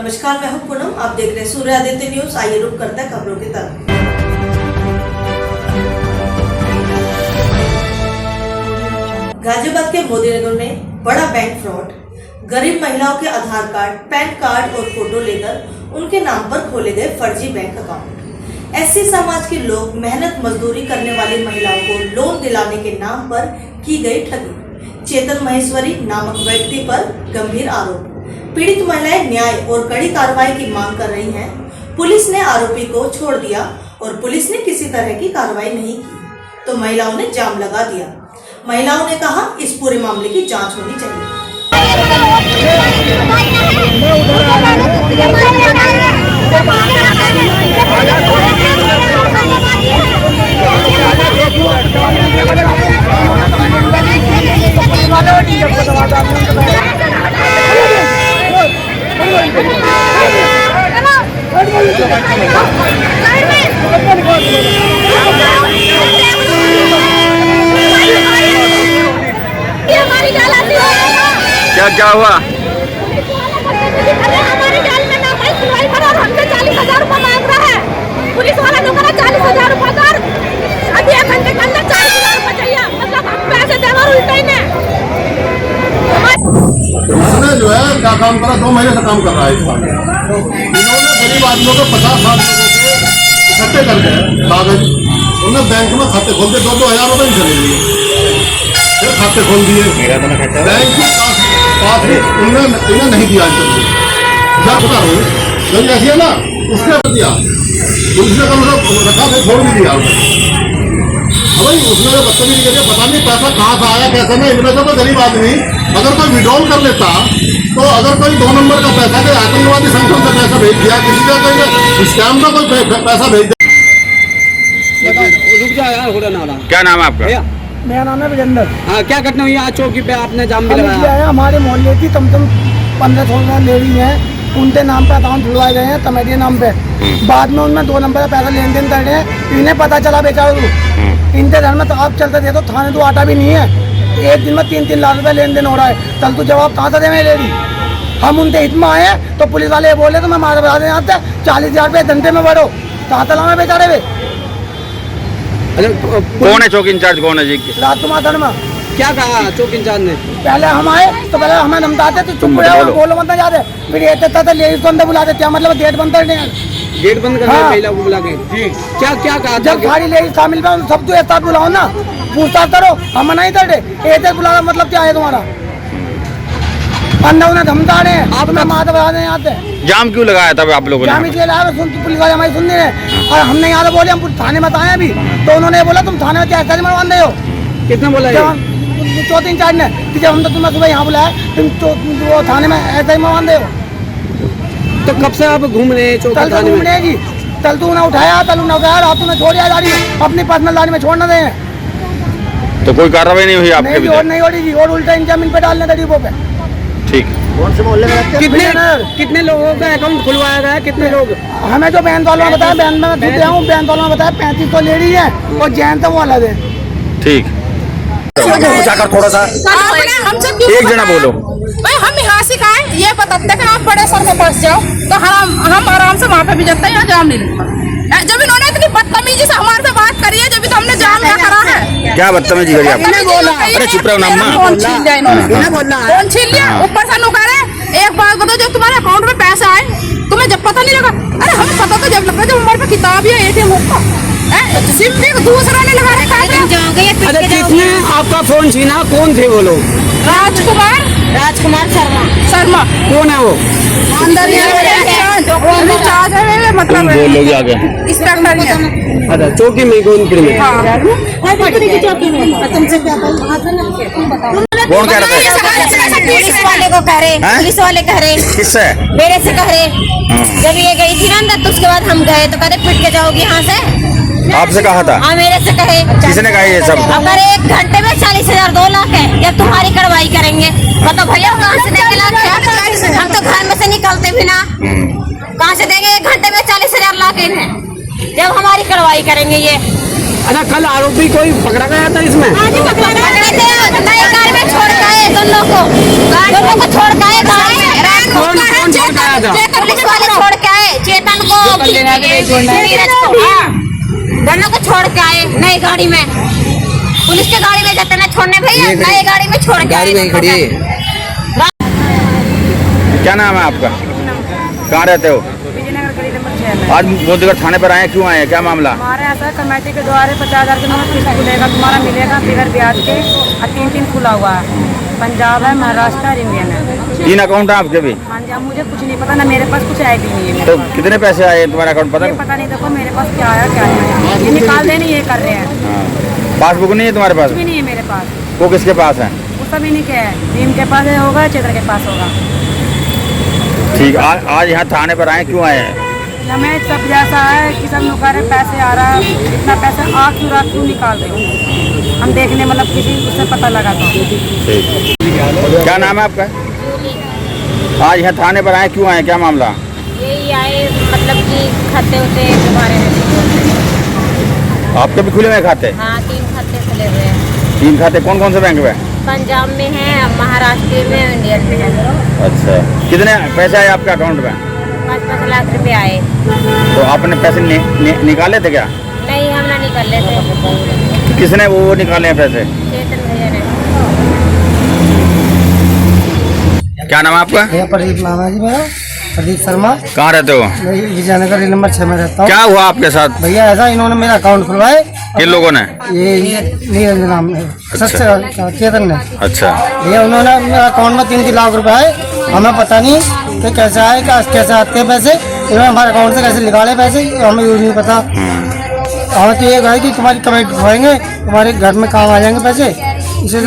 नमस्कार, मैं हूं पूनम। आप देख रहे हैं सूर्य आदित्य न्यूज। आइए रुक करते हैं खबरों की तरफ। गाजियाबाद के मोदीनगर में बड़ा बैंक फ्रॉड। गरीब महिलाओं के आधार कार्ड, पैन कार्ड और फोटो लेकर उनके नाम पर खोले गए फर्जी बैंक अकाउंट। एससी समाज के लोग मेहनत मजदूरी करने वाली महिलाओं को लोन दिलाने के नाम पर की गई ठगी। चेतन महेश्वरी नामक व्यक्ति पर गंभीर आरोप। पीड़ित महिलाएं न्याय और कड़ी कार्रवाई की मांग कर रही हैं। पुलिस ने आरोपी को छोड़ दिया और पुलिस ने किसी तरह की कार्रवाई नहीं की तो महिलाओं ने जाम लगा दिया। महिलाओं ने कहा इस पूरे मामले की जांच होनी चाहिए। क्या हुआ? अरे हमारे जाल में ना भाई सुनवाई करो और हमसे 40,000 रुपए मांग रहा है। पुलिस वाला जो करा 40,000 रुपए कर, अभी 1 घंटे के अंदर 40,000 रुपए चाहिए। मतलब हम पैसे देना उल्टा ही ने। उसने जो है क्या काम करा, 2 महीने से काम कर रहा है इस बार। इन्होंने गरीब आदमियों को 50-60 लोगों से इकट्ठे करके कागज उन्होंने बैंक में खाते खोल के 2-2 हज़ार रुपए चले लिए। फिर खाते खोल दिए, बैंक के पास उन्हें नहीं दिया। जब बता रहा हूँ जब ऐसी है ना उसने दिया, पुलिस ने कल रखा फिर छोड़ भी दिया। भाई उसने बदतमीजी करके पता नहीं पैसा कहाँ से आया कैसे नहीं। इनमें से तो गरीब आदमी अगर कोई विड्रॉल कर लेता तो अगर कोई 2 नंबर का पैसा कोई आतंकवादी संगठन से पैसा भेज दिया, किसी का कोई स्कैम का कोई पैसा भेज दिया। क्या नाम है आपका? मेरा नाम है विजेंद्र। हाँ, क्या घटना हुई आज चौकी पे? आपने जाम भी लगाया लगाया। हमारे मोहल्ले की कम से कम 15-16 लेडी हैं, उनके नाम पे अकाउंट खुलवाए गए हैं कमेटी नाम पे। बाद में उनमें 2 नंबर का पैसा लेन देन कर रहे हैं। इन्हें पता चला बेचारों को, इनके घर में तो आप चलते थे तो थाने तो आटा भी नहीं है। एक दिन में 3-3 लाख रुपए लेन देन हो रहा है। कल तो जवाब कहाँ से देवे लेडी? हम उनके हित में आए तो पुलिस वाले बोले तो मैं मार बता दें आते 40,000 रुपये घंटे में बढ़ो। कहाँ तला में बेचारे वे? कौन है चौक इंचार्ज? कौन है जी? राजकुमार धर्मा। क्या कहा चौक इंचार्ज ने? पहले हम आए तो पहले हमें धमकाते तो चुप रहे, बोलो मत जाते। फिर ये तो लेडीज को अंदर बुलाते, क्या मतलब गेट बंद कर दें? गेट बंद करने महिला को बुला के क्या कहा? जब सारी लेडीज शामिल पे सब तो एक साथ बुलाओ ना, पूछताछ करो। हम नहीं कर रहे, एक बुलाना मतलब क्या है तुम्हारा? अंदर उन्हें धमका रहे हैं, आप माता बता दें आते। जाम क्यों लगाया था आप लोगों ने? जाम इसलिए लगाया, पुलिस वाले हमारी सुन नहीं रहे और हमने यहाँ से बोले हम थाने में आए अभी तो उन्होंने बोला तुम थाने में क्या ऐसा मरवा रहे हो। कितना बोला? चौथी इंचार्ज ने कि जब हम तो तुम्हें सुबह यहाँ बुलाया तुम थाने में ऐसा ही मरवा रहे हो। तो कब से आप घूम रहे हैं? कल से घूम रहे जी। कल तू उन्हें उठाया, कल उन्हें उठाया, रात उन्हें छोड़ दिया गाड़ी अपनी पर्सनल गाड़ी में छोड़ना दें। तो कोई कार्रवाई नहीं हुई आपके? नहीं हो रही जी, और उल्टा इंजामिन पे डालने गरीबों पे। ठीक। कौन से मोहल्ले में कितने लोगों का अकाउंट खुलवाया गया? कितने लोग? हमें जो बैंक वालों ने बताया, बैंक वालों ने बताया 3500 लेडी है और जैन तो वो अलग है। ठीक। थोड़ा सा एक जना बोलो। भाई हम यहाँ से का है ये बताते कि आप बड़े सर में फंस जाओ तो हम आराम से वहाँ पे भी जाते हैं, यहाँ जाम नहीं लगता। जब इन्होंने इतनी बदतमीजी से हमारे से बात करी है, जब तो हमने जाम क्या करा है। क्या बदतमीजी करी आपने? अरे चुप रहो ना। फोन छीन लिया इन्होंने, फोन छीन लिया। ऊपर से नुकारे एक बात बताओ, जब तुम्हारे अकाउंट में पैसा आए तुम्हें जब पता नहीं लगा? अरे हमें पता तो जब लगा जब हमारे पास किताब या ATM होगा, सिम भी दूसरा ने लगा रखा है। अरे किसने आपका फोन छीना? कौन थे वो लोग? राजकुमार शर्मा। कौन है वो? अंदर मतलब लोग आ गए। इंस्पेक्टर। अच्छा, चौकी में गोविंदपुर में। कौन कह रहा था? पुलिस वाले को कह रहे, पुलिस वाले कह रहे। किससे? मेरे से कह रहे। जब ये गई थी ना अंदर तो उसके बाद हम गए तो कहते पिट के जाओगी यहाँ से। आपसे कहा था? हाँ, मेरे से कहे। किसने कहा ये सब? अगर 1 घंटे में 40,000 2 लाख है, जब तुम्हारी कार्रवाई करेंगे मतलब भैया कहाँ से देंगे लाख? हम तो घर में से निकलते भी ना, कहाँ से देंगे? 1 घंटे में 40,000 लाख इन्हें, जब हमारी कार्रवाई करेंगे ये। अच्छा, कल आरोपी कोई पकड़ा गया था इसमें? पकड़े थे, नए कार में छोड़ के आए दोनों को छोड़ के आए। कौन छोड़ के आया था? पुलिस वाले छोड़ के आए चेतन को, नीरज को, दोनों को छोड़ के आए नई गाड़ी में। पुलिस के गाड़ी में जाते ना छोड़ने भैया, नई गाड़ी में छोड़ के आए। क्या नाम है आपका? कहाँ रहते हो? आज मोदीगढ़ थाने पर आए, क्यों आए हैं, क्या मामला? हमारे यहाँ सर कमेटी के द्वारा 50,000 के नोट किस्त खुलेगा, तुम्हारा मिलेगा बिगड़ ब्याज के, और 3 खुला हुआ है। पंजाब है, महाराष्ट्र है, इंडियन है। 3 अकाउंट है आपके भी? हाँ जी, मुझे कुछ नहीं पता ना, मेरे पास कुछ आया भी नहीं है। तो कितने पैसे आए तुम्हारे अकाउंट पता? पता नहीं, देखो मेरे पास क्या आया क्या नहीं आया, ये निकाल देने ये कर रहे हैं। पासबुक नहीं है तुम्हारे पास? कुछ भी नहीं है मेरे पास। वो किसके पास है? वो सभी नहीं क्या है, भीम के पास होगा, चेतर के पास होगा। ठीक, आज यहाँ थाने पर आए, क्यों आए हैं? हमें सब जैसा है कि सब नुकारे पैसे आ रहा है, इतना पैसा आ क्यों निकाल रहे हो, हम देखने मतलब किसी उससे पता लगा था। ठीक, क्या नाम है आपका? आज यहाँ थाने पर आए, क्यों आए, क्या मामला? यही आए मतलब कि खाते होते के बारे में। आपके भी खुले हुए खाते? हाँ, 3 खाते खुले हुए हैं। 3 खाते कौन कौन से बैंक में? पंजाब में है, महाराष्ट्र में, इंडियन में है। अच्छा, कितने पैसे आए आपके अकाउंट में? 5-5 लाख रुपए आए। तो आपने पैसे निकाले थे क्या? नहीं, हम ना निकल लेते। किसने वो निकाले हैं पैसे? चेतन भैया ने। क्या नाम है आपका? भैया प्रदीप नाम है जी मेरा, प्रदीप शर्मा। कहाँ रहते हो? मैं विजयनगर नंबर 6 में रहता हूँ। क्या हुआ आपके साथ? भैया ऐसा इन्होंने मेरा अकाउंट खुलवाए। किन लोगों ने? ये नीरज नाम है, चेतन ने। अच्छा, भैया उन्होंने मेरे अकाउंट में 3 लाख रुपए आए, हमें पता नहीं कि कैसे आए, कैसे आते हैं पैसे, इन्होंने हमारे अकाउंट से कैसे निकाले पैसे, हमें यूज नहीं पता। हमें तो ये कहा कि तुम्हारी कमेटी खुआएंगे, तुम्हारे घर में काम आ जाएंगे पैसे, इसे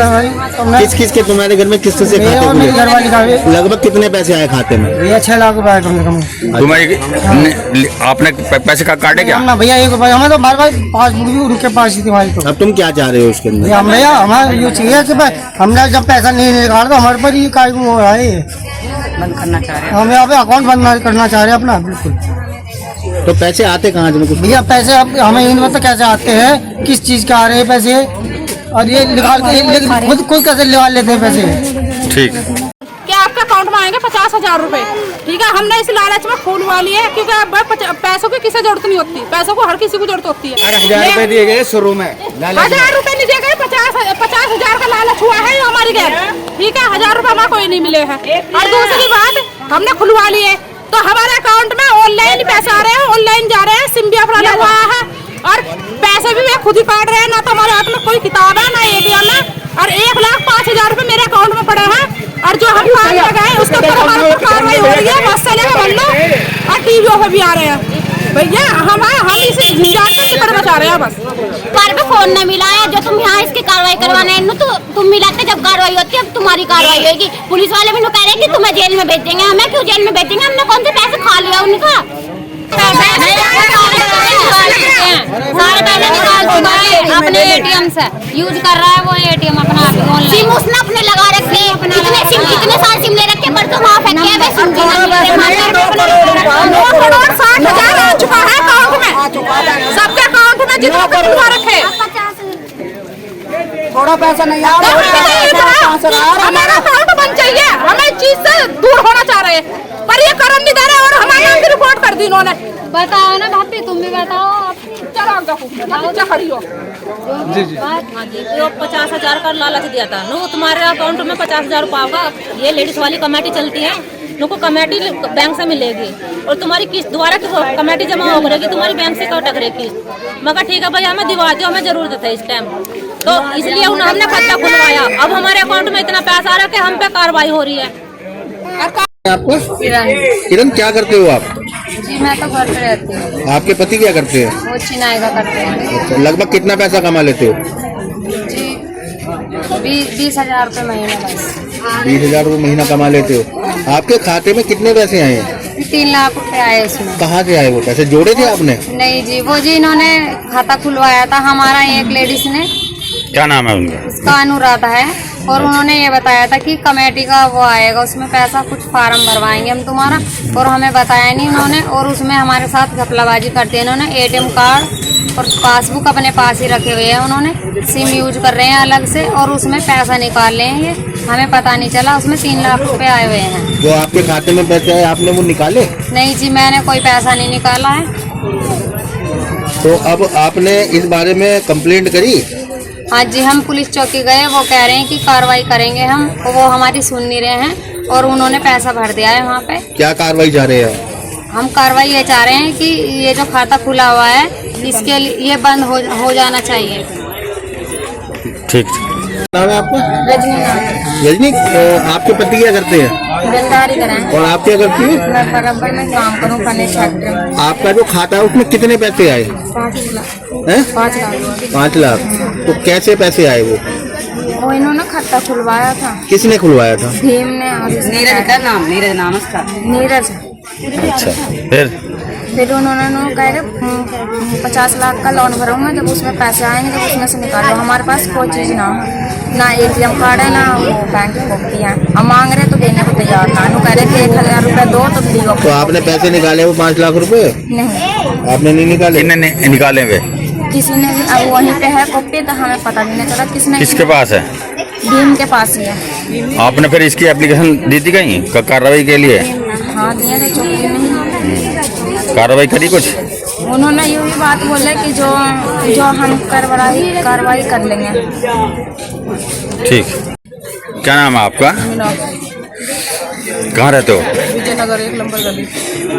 किस किस के तुम्हारे घर में किस से खाते और मेरी खुले? घरवाली का लगभग कितने पैसे आए खाते में? भैया 6 लाख रुपए आए कम से कम। तुम्हारी आपने पैसे का काटे क्या? ना भैया 1 रुपये, हमें तो हमारे पास पासबुक भी उनके पास ही थी हमारी। तो अब तुम क्या चाह रहे हो उसके अंदर? भैया हमारे ये चाहिए कि भाई हमने जब पैसा नहीं निकाला तो हमारे पर ये काय हो रहा है, बंद करना चाह रहे हैं। हम यहाँ पे अकाउंट बंद करना चाह रहे हैं अपना। बिल्कुल। तो पैसे आते कहाँ से? कुछ भैया पैसे अब हमें ये नहीं पता कैसे आते हैं, किस चीज के आ रहे हैं पैसे, और ये निकाल के खुद कैसे निकाल लेते हैं पैसे। ठीक, क्या आपके अकाउंट में आएंगे 50,000 रुपए? ठीक है, हमने इस लालच में खुलवा लिए क्योंकि अब पैसों की किसी जरूरत नहीं होती, पैसों को हर किसी को जरूरत होती है। 1000 रुपए दिए गए शुरू में, 1000 रुपए नहीं दिए गए, 50,000 का लालच हुआ है हमारे घर। ठीक है, 1000 रुपए हमारा कोई नहीं मिले हैं। और दूसरी बात, हमने खुलवा लिए तो हमारे अकाउंट में ऑनलाइन पैसे आ रहे हैं, ऑनलाइन जा रहे हैं, सिम भी अपना हुआ है, और पैसे भी वे खुद ही काट रहे हैं। ना तो हमारे हाथ में कोई किताब है, ना ATM है, और 1,05,000 रुपए मेरे अकाउंट में पड़े हैं। और जो हम काम लगाए उसके ऊपर हमारे ऊपर कार्रवाई हो रही है, बस चलेगा मान लो, और टीवीओ पे भी आ रहे हैं। भैया हम इसे झंझाट से कर बचा रहे हैं बस। तुम्हारे पे फोन नहीं मिला है, जो तुम यहाँ इसकी कार्रवाई करवाने हैं, तो तुम मिलाते जब कार्रवाई होती है, अब तुम्हारी कार्रवाई होगी। पुलिस वाले भी कह रहे हैं कि तुम्हें जेल में भेज देंगे। हमें क्यों जेल में भेजेंगे? हमने कौन से पैसे खा लिया उनका? सारे पैसे निकाल चुका है अपने ATM से, यूज कर रहा है वो ATM अपना। सिम उसने अपने लगा रखे, कितने सारे सिम ले रखे, पर तुम वहाँ फेंके हुए सिम 2 करोड़ 60,000 आ चुका है अकाउंट में, सबके अकाउंट में जितना खुलवा रखे। थोड़ा पैसा नहीं आ हमारा अकाउंट बंद चाहिए, हमें इस चीज से दूर होना चाह रहे हैं, पर ये करन नहीं दे रहे और हमारे नाम की रिपोर्ट कर दी इन्होंने। बताओ ना भाभी, तुम भी बताओ। चलो बच्चा खड़ी हो। जी जी, हाँ जी, तो 50,000 का लालच दिया था नो, तुम्हारे अकाउंट में 50,000 रुपया होगा। ये लेडीज वाली कमेटी चलती है, नुको कमेटी बैंक से मिलेगी और तुम्हारी किस्त दोबारा कमेटी जमा हो करेगी, तुम्हारी बैंक से कट करेगी किस्त। मगर ठीक है भाई, हमें दिवा दो, हमें जरूरत है इस टाइम, तो इसलिए हमने खाता खुलवाया। अब हमारे अकाउंट में इतना पैसा आ रहा है कि हम पे कार्रवाई हो रही है। आपको किरण क्या करते हो आप? जी मैं तो घर पे रहती हूँ। आपके पति क्या करते हैं? वो चिनाई का करते हैं। अच्छा, लगभग कितना पैसा कमा लेते हो? जी 20,000 रुपये महीने बस। 20,000 रुपये महीना कमा लेते हो। आपके खाते में कितने पैसे आए हैं? 3 लाख रुपए आए उसमें। कहाँ से आए वो पैसे? जोड़े थे आपने? नहीं जी, वो जी इन्होंने खाता खुलवाया था हमारा, एक लेडीज ने, क्या नाम है उनका? उसका अनुराधा है, और उन्होंने ये बताया था कि कमेटी का वो आएगा, उसमें पैसा कुछ फार्म भरवाएंगे हम तुम्हारा, और हमें बताया नहीं उन्होंने, और उसमें हमारे साथ घपलाबाजी करते हैं इन्होंने। ATM कार्ड और पासबुक अपने पास ही रखे हुए हैं उन्होंने। सिम यूज कर रहे हैं अलग से और उसमें पैसा निकाल रहे हैं। ये हमें पता नहीं चला, उसमें 3 लाख रुपए आए हुए हैं। जो आपके खाते में पैसे आए आपने वो निकाले? नहीं जी, मैंने कोई पैसा नहीं निकाला है। तो अब आपने इस बारे में कंप्लेंट करी? हाँ जी, हम पुलिस चौकी गए, वो कह रहे हैं कि कार्रवाई करेंगे हम, वो हमारी सुन नहीं रहे हैं और उन्होंने पैसा भर दिया है वहाँ पे। क्या कार्रवाई चाह रहे हैं? हम कार्रवाई ये चाह रहे हैं कि ये जो खाता खुला हुआ है इसके लिए ये बंद हो जाना चाहिए। ठीक। नाम है आपका? रजनी नाम। रजनी, आपके पति क्या करते हैं? बेलदारी कराएं। और आप क्या करती हैं? मैं बराबर में काम करूँ फर्नीचर फैक्ट्री में। आपका जो खाता है उसमें कितने पैसे आए? 5 लाख। हैं? 5 लाख। 5 लाख। तो कैसे पैसे आए वो? वो इन्होंने खाता खुलवाया था। किसने खुलवाया था? भीम ने। नीरज का नाम, नीरज नाम उसका। नीरज। अच्छा, फिर उन्होंने कहा 50 लाख का लोन भरूंगा, जब उसमें पैसे आएंगे जब उसमें से निकालो। हमारे पास कोई चीज़ ना हो, ना ATM कार्ड है ना वो बैंक की कॉपी है। हम मांग रहे तो देने को तैयार ना, कह रहे कि 1000 रुपये दो तो दियो। तो आपने पैसे निकाले वो 5 लाख रुपए? नहीं, आपने नहीं निकाले? किसने निकाले वे? किसी ने भी। अब वहीं पे है कॉपी, तो हमें पता नहीं चला किसने। किसके पास है? भीम के पास ही है। आपने फिर इसकी एप्लीकेशन दी थी कहीं कार्रवाई के लिए? हाँ, दिए थे चौकी में। कार्रवाई करी कुछ? उन्होंने ये भी बात बोले कि जो हम कार्रवाई कर लेंगे। ठीक। क्या नाम है आपका? कहाँ रहते हो? विजयनगर 1 नंबर गली।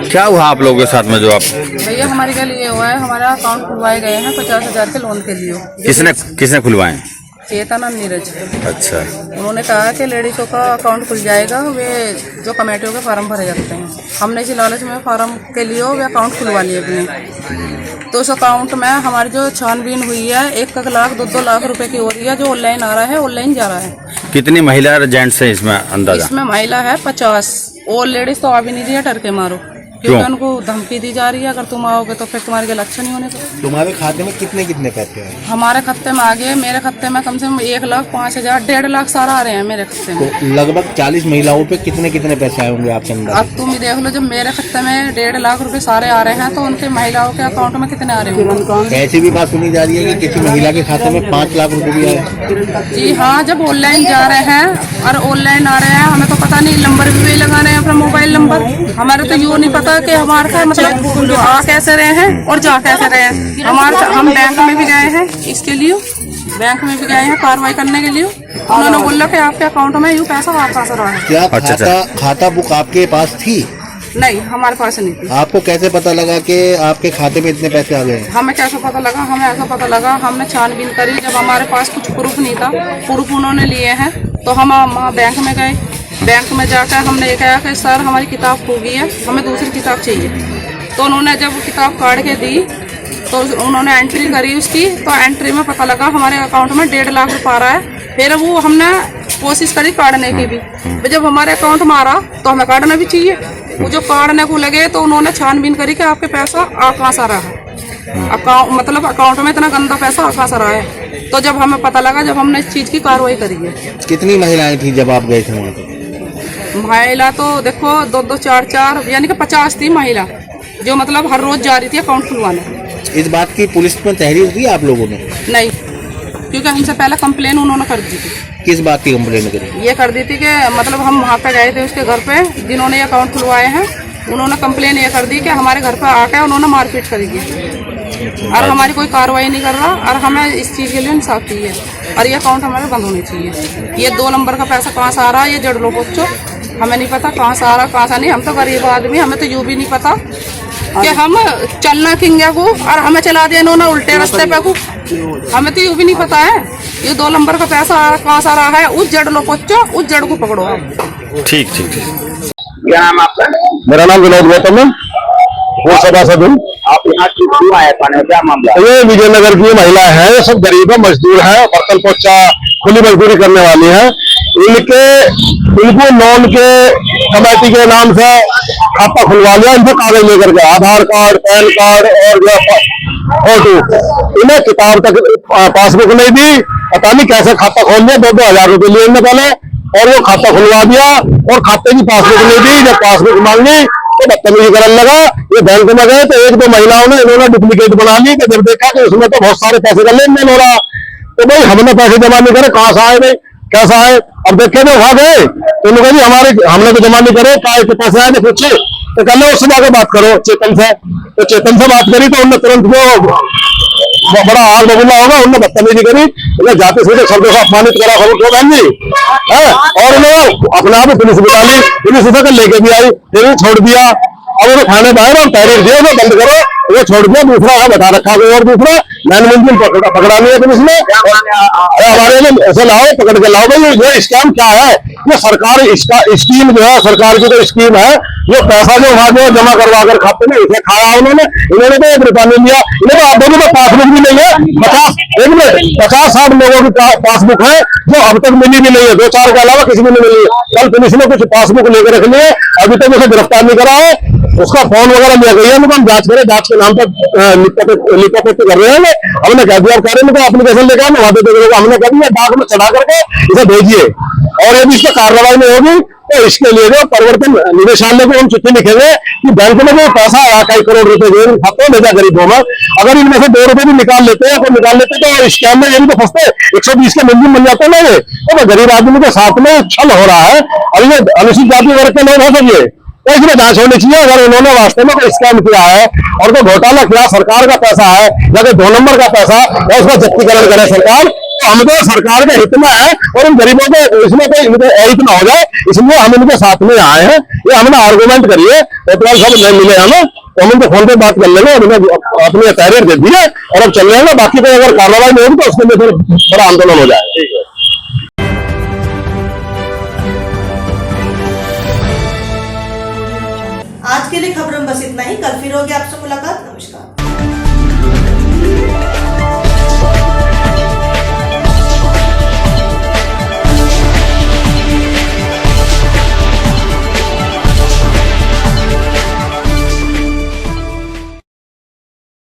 क्या हुआ आप लोगों के साथ में जो आप? भैया हमारी गली ये हुआ है, हमारा अकाउंट खुलवाए गए हैं 50,000 के लोन के लिए। किसने खुलवाए? चेतन और नीरज। अच्छा। उन्होंने कहा कि लेडीज़ों का अकाउंट खुल जाएगा, वे जो कमेटियों के फार्म भरे जाते हैं। हमने इसी लालच में फार्म के लिए वे अकाउंट खुलवा लिए अपने। तो उस अकाउंट में हमारी जो छानबीन हुई है 1 लाख 2 लाख रुपए की हो रही है, जो ऑनलाइन आ रहा है ऑनलाइन जा रहा है। कितनी महिला और जेंट्स है इसमें अंदाजा? इसमें महिला है 50 और लेडीज तो आ भी नहीं रही है, डर के मारो, क्योंकि उनको धमकी दी जा रही है अगर तुम आओगे तो फिर तुम्हारे के लक्षण नहीं होने को। तुम्हारे खाते में कितने पैसे आए? हमारे खाते में आ गए, मेरे खाते में कम से कम 1,05,000 1.5 लाख सारा आ रहे हैं मेरे खाते में। तो लगभग 40 महिलाओं पे कितने पैसे आए होंगे आपके अंदर? अब तुम ही देख लो, जब मेरे खाते में 1.5 लाख रुपए सारे आ रहे हैं तो उनके महिलाओं के अकाउंट में कितने आ रहे होंगे? ऐसी भी बात सुनी जा रही है कि किसी महिला के खाते में 5 लाख रुपए भी आए। जी हाँ, जब ऑनलाइन जा रहे हैं और ऑनलाइन आ रहे हैं, हमें तो पता नहीं, नंबर भी लगा रहे हैं अपना मोबाइल नंबर। हमारे तो यूँ नहीं पता कि हमारे मतलब आ कैसे रहे हैं और जा कैसे रहे हैं। हम बैंक में भी गए हैं इसके लिए, बैंक में भी गए हैं कार्रवाई करने के लिए। उन्होंने बोला कि आपके अकाउंट में यूँ पैसा वापस आ रहा है। क्या खाता बुक आपके पास थी? नहीं, हमारे पास नहीं थी। आपको कैसे पता लगा कि आपके खाते में इतने पैसे आ गए? हमें कैसे पता लगा? हमें ऐसा पता लगा, हमने छानबीन करी, जब हमारे पास कुछ प्रूफ नहीं था, प्रूफ उन्होंने लिए हैं, तो हम वहाँ बैंक में गए। बैंक में जाकर हमने ये कहा कि सर हमारी किताब खो गई है, हमें दूसरी किताब चाहिए। तो उन्होंने जब किताब काट के दी तो उन्होंने एंट्री करी उसकी, तो एंट्री में पता लगा हमारे अकाउंट में 1.5 लाख रुपये आ रहा है। फिर वो हमने कोशिश करी काटने की भी, जब हमारे अकाउंट में आ रहा तो हमें काटना भी चाहिए। वो जो काटने को लगे तो उन्होंने छानबीन करी कि आपके पैसा कहाँ से आ रहा है, मतलब अकाउंट में इतना गंदा पैसा कहाँ से आ रहा है। तो जब हमें पता लगा, जब हमने इस चीज़ की कार्रवाई करी है। कितनी महिलाएं थी जब आप गए थे वहाँ पे? महिला तो देखो 2-2 4-4 यानी कि 50 थी महिला, जो मतलब हर रोज जा रही थी अकाउंट खुलवाने। इस बात की पुलिस में तहरीर दी आप लोगों ने? नहीं, क्योंकि हमसे पहले कंप्लेन उन्होंने कर दी थी। किस बात की कंप्लेन करी? ये कर दी थी कि मतलब हम वहाँ पे गए थे उसके घर पे, जिन्होंने ये अकाउंट खुलवाए हैं, उन्होंने कंप्लेन ये कर दी कि हमारे घर पे आके उन्होंने मारपीट करी थी और हमारी कोई कार्रवाई नहीं कर रहा, और हमें इस चीज़ के लिए इंसाफ चाहिए और ये अकाउंट हमारे बंद होने चाहिए। ये 2 नंबर का पैसा कहाँ से आ रहा है, ये जड़ लो बच्चों, हमें नहीं पता कहाँ से आ रहा कहाँ से नहीं। हम तो गरीब आदमी, हमें तो यूँ भी नहीं पता कि हम चलना किंगे को और हमें चला दिया इन्होंने उल्टे रास्ते पे को, हमें तो यूँ भी नहीं पता है। ये 2 नंबर का पैसा कहाँ से आ रहा है, उस जड़ लो बच्चों, उस जड़ को पकड़ो आप। ठीक ठीक ठीक। क्या नाम है आपका? मेरा नाम विनोद गौतम है, वो सभासद हूँ। आप यहाँ क्यों आए? पाने क्या मामला? ये विजयनगर की महिला है, ये सब गरीब है, मजदूर है, बर्तन पोछा खुली मजदूरी करने वाली है। इनको लोन के कमेटी के नाम से खाता खुलवा लिया, इनको कागज लेकर के आधार कार्ड, पैन कार्ड और जो फोटो, इन्हें किताब तक पासबुक नहीं दी। पता नहीं कैसे खाता खोल लिया, 2-2 हजार रुपये लिए इनने पहले और वो खाता खुलवा दिया और खाते की पासबुक नहीं दी। जब पासबुक मांगी तो बदतमीजी करने लगा। ये बैंक में गए तो एक दो महिलाओं ने इन्होंने डुप्लीकेट बना ली कि जब देखा कि उसमें तो बहुत सारे पैसे का लेन देन हो रहा, तो भाई हमने पैसे जमा नहीं करे, कहाँ से आए भाई, कैसा है। अब देखे तो वहां गए तो उन्होंने कहा जी हमने तो जमा नहीं करे, क्या के पैसे आए थे पूछे, तो कल उससे जाकर बात करो चेतन से। तो चेतन से बात करी तो उन्होंने तुरंत जो बड़ा आग बबूला होगा उन्होंने बदतमीजी करी, उन्हें जाते सीधे शब्दों से अपमानित करा खबर बहन जी है। और उन्होंने अपने आप पुलिस बुला ली, पुलिस उसे लेके भी आई, फिर भी छोड़ दिया। अब उन्हें खाने बाहर और तहरीर दिया उन्हें बंद करो, वो छोड़ दिया। दूसरा है बैठा रखा कोई और दूसरा मैन मुंजिम पकड़ा लिया पुलिस ने। हमारे लिए ऐसे लाओ, पकड़ के लाओ भाई ये स्कैम क्या है। ये सरकार इसका स्कीम जो है, सरकार की जो स्कीम है, ये पैसा जो वहां जो जमा करवा कर खाते में इसे खाया उन्होंने तो 1 रुपया नहीं लिया। इन्होंने आप दोनों को पासबुक भी नहीं है, 50-60 लोगों की पासबुक है जो अब तक मिली भी नहीं है, 2-4 के अलावा किसी में नहीं मिली है। कल पुलिस ने कुछ पासबुक लेकर रख लिए, अभी तक उसे गिरफ्तार नहीं करा है, उसका फोन वगैरह लिया गया है, हम जांच करें, जांच के नाम पर लिपापोती कर रहे हैं। हमने कह दिया कह रहे एप्लीकेशन लेकर वहां पे हमने कह दिया डाक में चढ़ा करके इसे भेजिए, और यदि इसका कार्रवाई नहीं होगी तो इसके लिए जो परिवर्तन निदेशालय को हम चिट्ठी लिखेंगे कि बैंक में जो पैसा आया कई करोड़ रुपए जो खाते में भेजा गरीबों में, अगर इनमें से 2 रुपए भी निकाल लेते हैं तो निकाल लेते तो स्कैम में यही तो फंसते 120 के मुंजिम बन जाते हैं। तो गरीब आदमी के साथ में छल हो रहा है, और ये अनुसूचित जाति वर्ग के लोग हो सके तो इसमें जांच होनी चाहिए। अगर उन्होंने वास्तव में कोई स्कैम किया है और कोई घोटाला किया, सरकार का पैसा है या कोई 2 नंबर का पैसा है, उसका जब्तीकरण करे सरकार, तो हम तो सरकार के हित में है और इन गरीबों को इसमें कोई हित ना हो जाए, इसलिए हम इनके साथ में आए हैं। ये हमने आर्गूमेंट करिए, कोतवाल सब नहीं मिले हमें तो हम इनके फोन पे बात कर लेंगे, अपनी तहरीर दे दिए और अब चल जाएंगे। बाकी कोई अगर कार्रवाई नहीं होगी तो उसके लिए फिर बड़ा आंदोलन हो जाएगा। आज के लिए खबरों में बस इतना ही। कल फिर होगी आपसे मुलाकात। नमस्कार।